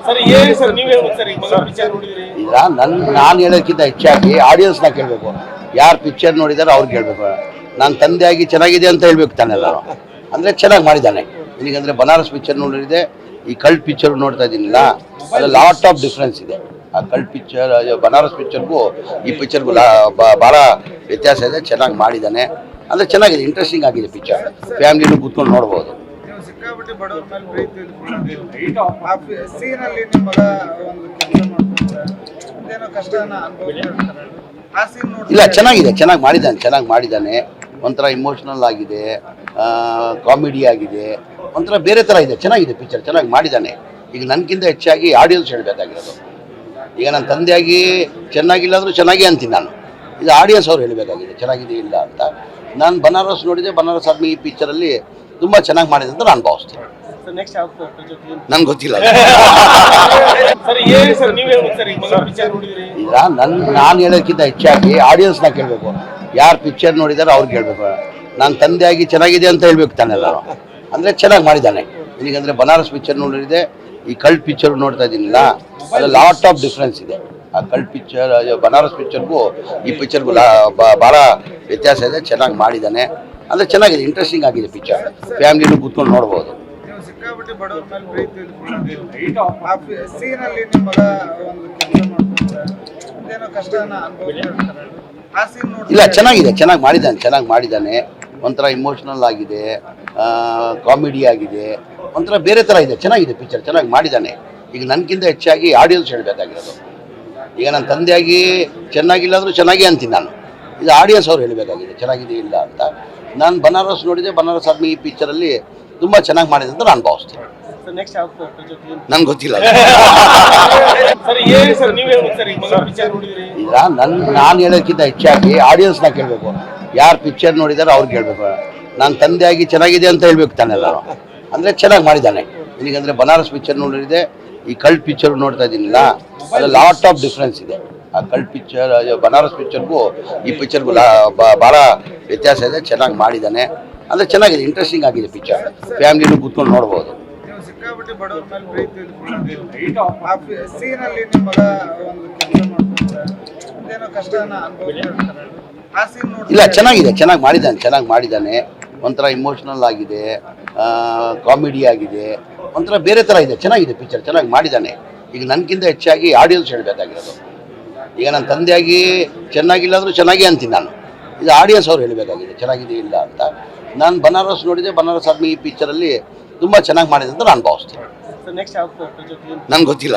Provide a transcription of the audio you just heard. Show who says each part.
Speaker 1: Sir ಏನು sir ನೀವು ಹೇಳ್ಬೇಕು ಸರ್, ಈಗ ಪಿಕ್ಚರ್ ನೋಡಿದ್ರಿ?
Speaker 2: ಈಗ ನಾನು ಹೇಳೋಕ್ಕಿಂತ ಹೆಚ್ಚಾಗಿ ಆಡಿಯನ್ಸ್ನ ಕೇಳಬೇಕು. ಯಾರು ಪಿಕ್ಚರ್ ನೋಡಿದಾರೆ ಅವ್ರಿಗೆ ಹೇಳ್ಬೇಕು. ನಾನು ತಂದೆಯಾಗಿ ಚೆನ್ನಾಗಿದೆ ಅಂತ ಹೇಳ್ಬೇಕು ತಾನೆ ಎಲ್ಲರೂ. ಅಂದರೆ ಚೆನ್ನಾಗಿ ಮಾಡಿದ್ದಾನೆ. ನನಗಂದರೆ ಬನಾರಸ್ ಪಿಕ್ಚರ್ ನೋಡಿದೆ, ಈ ಕಲ್ಟ್ ಪಿಕ್ಚರ್ ನೋಡ್ತಾ ಇದ್ದೀನಿಲ್ಲ, ಅದು ಲಾಟ್ ಆಫ್ ಡಿಫ್ರೆನ್ಸ್ ಇದೆ. ಆ ಕಲ್ಟ್ ಪಿಕ್ಚರ್ ಬನಾರಸ್ ಪಿಕ್ಚರ್ಗೂ ಈ ಪಿಕ್ಚರ್ಗೂ ಭಾಳ ವ್ಯತ್ಯಾಸ ಇದೆ. ಚೆನ್ನಾಗಿ ಮಾಡಿದ್ದಾನೆ. ಅಂದರೆ ಚೆನ್ನಾಗಿದೆ, ಇಂಟ್ರೆಸ್ಟಿಂಗ್ ಆಗಿದೆ ಪಿಕ್ಚರ್. ಫ್ಯಾಮಿಲಿನೂ ಕೂತ್ಕೊಂಡು ನೋಡ್ಬೋದು.
Speaker 3: ಸಿಕ್ಕಾಪಟ್ಟೆ ಬಡವ್ರ ಮೇಲೆ ಪ್ರೀತಿ ಆ ಸೀನಲ್ಲಿ ನಿಮ್ಮ ಮಗ ಒಂದು ಕೆಲಸ ಮಾಡ್ತಾರೆ, ಅದೇನೋ ಕಷ್ಟನ ಅನುಭವಿಸ್ತಾರೆ. ಆ ಸೀನ್ ನೋಡಿ
Speaker 2: ಇಲ್ಲ, ಚೆನ್ನಾಗಿದೆ, ಚೆನ್ನಾಗಿ ಮಾಡಿದ್ದಾನೆ. ಒಂಥರ ಇಮೋಷ್ನಲ್ ಆಗಿದೆ, ಕಾಮಿಡಿ ಆಗಿದೆ, ಒಂಥರ ಬೇರೆ ಥರ ಇದೆ. ಚೆನ್ನಾಗಿದೆ ಪಿಕ್ಚರ್, ಚೆನ್ನಾಗಿ ಮಾಡಿದ್ದಾನೆ. ಈಗ ನನಗಿಂತ ಹೆಚ್ಚಾಗಿ ಆಡಿಯನ್ಸ್ ಹೇಳಬೇಕಾಗಿರೋದು. ಈಗ ನನ್ನ ತಂದೆಯಾಗಿ ಚೆನ್ನಾಗಿಲ್ಲ ಅಂದರೂ ಚೆನ್ನಾಗಿ ಅಂತೀನಿ ನಾನು. ಇದು ಆಡಿಯನ್ಸ್ ಅವ್ರು ಹೇಳಬೇಕಾಗಿದೆ ಚೆನ್ನಾಗಿದೆ ಇಲ್ಲ ಅಂತ. ನಾನು ಬನಾರಸ್ ನೋಡಿದೆ, ಬನಾರಸ್ ಆದ್ಮೇಲೆ ಈ ಪಿಕ್ಚರಲ್ಲಿ ತುಂಬ ಚೆನ್ನಾಗಿ ಮಾಡಿದೆ ಅಂತ ನಾನು ಭಾವಿಸ್ತೀನಿ. ನನಗೆ ಗೊತ್ತಿಲ್ಲ.
Speaker 1: ಸರ್ ಏನು ಸರ್ ನೀವು ಹೇಳ್ಬೇಕು ಸರ್, ಈಗ ಪಿಕ್ಚರ್ ನೋಡಿದ್ರಿ?
Speaker 2: ಈಗ ನಾನು ಹೇಳೋಕ್ಕಿಂತ ಹೆಚ್ಚಾಗಿ ಆಡಿಯನ್ಸ್ನ ಕೇಳಬೇಕು. ಯಾರು ಪಿಕ್ಚರ್ ನೋಡಿದಾರೆ ಅವ್ರಿಗೆ ಹೇಳ್ಬೇಕು. ನಾನು ತಂದೆಯಾಗಿ ಚೆನ್ನಾಗಿದೆ ಅಂತ ಹೇಳ್ಬೇಕು ತಾನೆ ಎಲ್ಲರೂ. ಅಂದರೆ ಚೆನ್ನಾಗಿ ಮಾಡಿದ್ದಾನೆ. ನನಗಂದರೆ ಬನಾರಸ್ ಪಿಕ್ಚರ್ ನೋಡಿದೆ, ಈ ಕಲ್ಟ್ ಪಿಕ್ಚರ್ ನೋಡ್ತಾ ಇದ್ದೀನಿಲ್ಲ, ಅದು ಲಾಟ್ ಆಫ್ ಡಿಫ್ರೆನ್ಸ್ ಇದೆ. ಆ ಕಲ್ಟ್ ಪಿಕ್ಚರ್ ಬನಾರಸ್ ಪಿಕ್ಚರ್ಗೂ ಈ ಪಿಕ್ಚರ್ಗೂ ಭಾಳ ವ್ಯತ್ಯಾಸ ಇದೆ. ಚೆನ್ನಾಗಿ ಮಾಡಿದ್ದಾನೆ. ಅಂದರೆ ಚೆನ್ನಾಗಿದೆ, ಇಂಟ್ರೆಸ್ಟಿಂಗ್ ಆಗಿದೆ ಪಿಕ್ಚರ್. ಫ್ಯಾಮಿಲಿನೂ ಕೂತ್ಕೊಂಡು ನೋಡ್ಬೋದು.
Speaker 3: ಸಿಕ್ಕಾಪಟ್ಟೆ ಬಡವ್ರ ಮೇಲೆ ಪ್ರೀತಿ ಆ ಸೀನಲ್ಲಿ ನಿಮ್ಮ ಮಗ ಒಂದು ಕೆಲಸ ಮಾಡ್ತಾರೆ, ಅದೇನೋ ಕಷ್ಟನ ಅನುಭವಿಸ್ತಾರೆ. ಆ ಸೀನ್ ನೋಡಿ
Speaker 2: ಇಲ್ಲ, ಚೆನ್ನಾಗಿ ಮಾಡಿದ್ದಾನೆ. ಒಂಥರ ಇಮೋಷ್ನಲ್ ಆಗಿದೆ, ಕಾಮಿಡಿ ಆಗಿದೆ, ಒಂಥರ ಬೇರೆ ಥರ ಇದೆ. ಚೆನ್ನಾಗಿದೆ ಪಿಕ್ಚರ್, ಚೆನ್ನಾಗಿ ಮಾಡಿದ್ದಾನೆ. ಈಗ ನನಗಿಂತ ಹೆಚ್ಚಾಗಿ ಆಡಿಯನ್ಸ್ ಹೇಳಬೇಕಾಗಿರೋದು. ಈಗ ನನ್ನ ತಂದೆಯಾಗಿ ಚೆನ್ನಾಗಿಲ್ಲ ಅಂದರೂ ಚೆನ್ನಾಗಿ ಅಂತೀನಿ ನಾನು. ಇದು ಆಡಿಯನ್ಸ್ ಅವ್ರು ಹೇಳಬೇಕಾಗಿದೆ ಚೆನ್ನಾಗಿದೆ ಇಲ್ಲ ಅಂತ. ನಾನು ಬನಾರಸ್ ನೋಡಿದೆ, ಬನಾರಸ್ ಆದ್ಮೇಲೆ ಈ ಪಿಕ್ಚರಲ್ಲಿ ತುಂಬ ಚೆನ್ನಾಗಿ ಮಾಡಿದೆ ಅಂತ ನಾನು ಭಾವಿಸ್ತೀನಿ. ನನಗೆ ಗೊತ್ತಿಲ್ಲ.
Speaker 1: ಸರ್ ಏನು ಸರ್ ನೀವು ಹೇಳ್ಬೇಕು ಸರ್, ಈಗ ಪಿಕ್ಚರ್ ನೋಡಿದ್ರಿ?
Speaker 2: ಈಗ ನಾನು ಹೇಳೋಕ್ಕಿಂತ ಹೆಚ್ಚಾಗಿ ಆಡಿಯನ್ಸ್ನ ಕೇಳಬೇಕು. ಯಾರು ಪಿಕ್ಚರ್ ನೋಡಿದಾರೆ ಅವ್ರಿಗೆ ಹೇಳ್ಬೇಕು. ನಾನು ತಂದೆಯಾಗಿ ಚೆನ್ನಾಗಿದೆ ಅಂತ ಹೇಳ್ಬೇಕು ತಾನೆ ಎಲ್ಲರೂ. ಅಂದರೆ ಚೆನ್ನಾಗಿ ಮಾಡಿದ್ದಾನೆ. ನನಗಂದರೆ ಬನಾರಸ್ ಪಿಕ್ಚರ್ ನೋಡಿದೆ, ಈ ಕಲ್ಟ್ ಪಿಕ್ಚರ್ ನೋಡ್ತಾ ಇದ್ದೀನಿಲ್ಲ, ಅದು ಲಾಟ್ ಆಫ್ ಡಿಫ್ರೆನ್ಸ್ ಇದೆ. ಆ ಕಲ್ಟ್ ಪಿಕ್ಚರ್ ಬನಾರಸ್ ಪಿಕ್ಚರ್ಗೂ ಈ ಪಿಕ್ಚರ್ಗೂ ಭಾಳ ವ್ಯತ್ಯಾಸ ಇದೆ. ಚೆನ್ನಾಗಿ ಮಾಡಿದ್ದಾನೆ. ಅಂದರೆ ಚೆನ್ನಾಗಿದೆ, ಇಂಟ್ರೆಸ್ಟಿಂಗ್ ಆಗಿದೆ ಪಿಕ್ಚರ್. ಫ್ಯಾಮಿಲಿನೂ ಕೂತ್ಕೊಂಡು ನೋಡ್ಬೋದು.
Speaker 3: ಸಿಕ್ಕಾಪಟ್ಟೆ ಬಡವ್ರ ಮೇಲೆ ಪ್ರೀತಿ ಆ ಸೀನಲ್ಲಿ ನಿಮ್ಮ ಮಗ ಒಂದು ಕೆಲಸ ಮಾಡ್ತಾರೆ, ಅದೇನೋ ಕಷ್ಟನ ಅನುಭವಿಸ್ತಾರೆ. ಆ ಸೀನ್ ನೋಡಿ
Speaker 2: ಇಲ್ಲ, ಚೆನ್ನಾಗಿ ಮಾಡಿದ್ದಾನೆ. ಒಂಥರ ಇಮೋಷ್ನಲ್ ಆಗಿದೆ, ಕಾಮಿಡಿ ಆಗಿದೆ, ಒಂಥರ ಬೇರೆ ಥರ ಇದೆ. ಚೆನ್ನಾಗಿದೆ ಪಿಕ್ಚರ್, ಚೆನ್ನಾಗಿ ಮಾಡಿದ್ದಾನೆ. ಈಗ ನನಗಿಂತ ಹೆಚ್ಚಾಗಿ ಆಡಿಯನ್ಸ್ ಹೇಳಬೇಕಾಗಿರೋದು. ಈಗ ನನ್ನ ತಂದೆಯಾಗಿ ಚೆನ್ನಾಗಿಲ್ಲ ಅಂದರೂ ಚೆನ್ನಾಗಿ ಅಂತೀನಿ ನಾನು. ಇದು ಆಡಿಯನ್ಸ್ ಅವ್ರು ಹೇಳಬೇಕಾಗಿದೆ ಚೆನ್ನಾಗಿದೆ ಇಲ್ಲ ಅಂತ. ನಾನು ಬನಾರಸ್ ನೋಡಿದೆ, ಬನಾರಸ್ ಆದ್ಮೇಲೆ ಈ ಪಿಕ್ಚರಲ್ಲಿ ತುಂಬ ಚೆನ್ನಾಗಿ ಮಾಡಿದೆ ಅಂತ ನಾನು ಭಾವಿಸ್ತೀನಿ.
Speaker 1: ನೆಕ್ಸ್ಟ್
Speaker 2: ನನಗೆ ಗೊತ್ತಿಲ್ಲ.